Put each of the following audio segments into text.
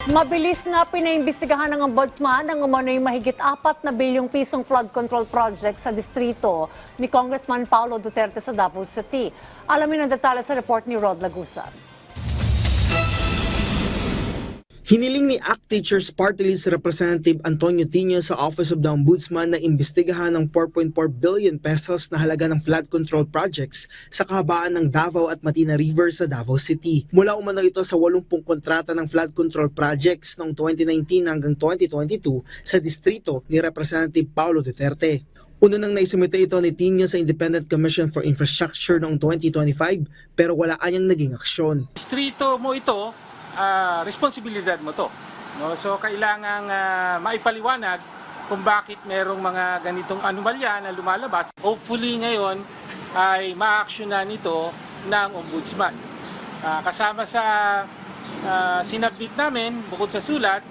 Mabilis na pinaimbestigahan ng ombudsman ang umano'y mahigit 4 na bilyong pisong flood control project sa distrito ni Congressman Paulo Duterte sa Davao City. Alamin ang detalye sa report ni Rod Lagusan. Hiniling ni ACT Teachers Party List Representative Antonio Tino sa Office of the Ombudsman na imbestigahan ng 4.4 billion pesos na halaga ng flood control projects sa kahabaan ng Davao at Matina River sa Davao City. Mula umano ito sa 80 kontrata ng flood control projects noong 2019 hanggang 2022 sa distrito ni Representative Paulo Duterte. Una nang naisumite ito ni Tino sa Independent Commission for Infrastructure noong 2025 pero wala anyang naging aksyon. Distrito mo ito, responsibilidad mo to. No? So kailangang maipaliwanag kung bakit merong mga ganitong anomalya na lumalabas. Hopefully ngayon ay ma-actionan ito ng ombudsman. Kasama sa sinabit namin, bukod sa sulat,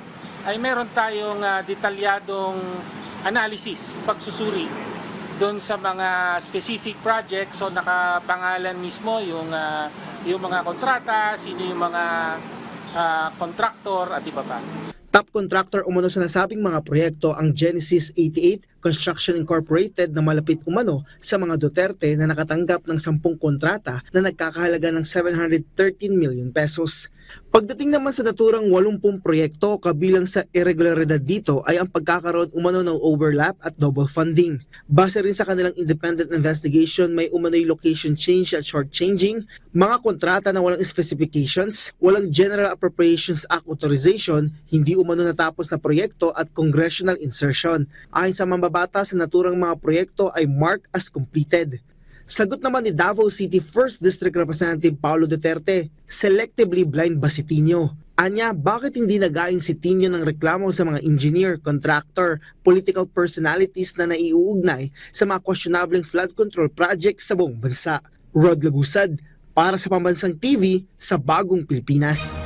ay meron tayong detalyadong analysis, pagsusuri doon sa mga specific projects. So nakapangalan mismo yung mga kontrata, sino yung mga contractor at iba pa. Top contractor umano sa nasabing mga proyekto ang Genesis 88 Construction Incorporated na malapit umano sa mga Duterte na nakatanggap ng 10 kontrata na nagkakahalaga ng 713 million pesos. Pagdating naman sa naturang 80 proyekto, kabilang sa irregularidad dito ay ang pagkakaroon umano ng overlap at double funding. Base rin sa kanilang independent investigation, may umano'y location change at shortchanging, mga kontrata na walang specifications, walang General Appropriations Act authorization, hindi umano natapos na proyekto at congressional insertion. Ayon sa mambabata sa naturang mga proyekto ay marked as completed. Sagot naman ni Davao City 1st District Representative Paulo Duterte, selectively blind ba si Tino? Anya, bakit hindi nagain si Tino ng reklamo sa mga engineer, contractor, political personalities na naiuugnay sa mga questionableng flood control projects sa buong bansa? Rod Lagusad, para sa Pambansang TV sa Bagong Pilipinas.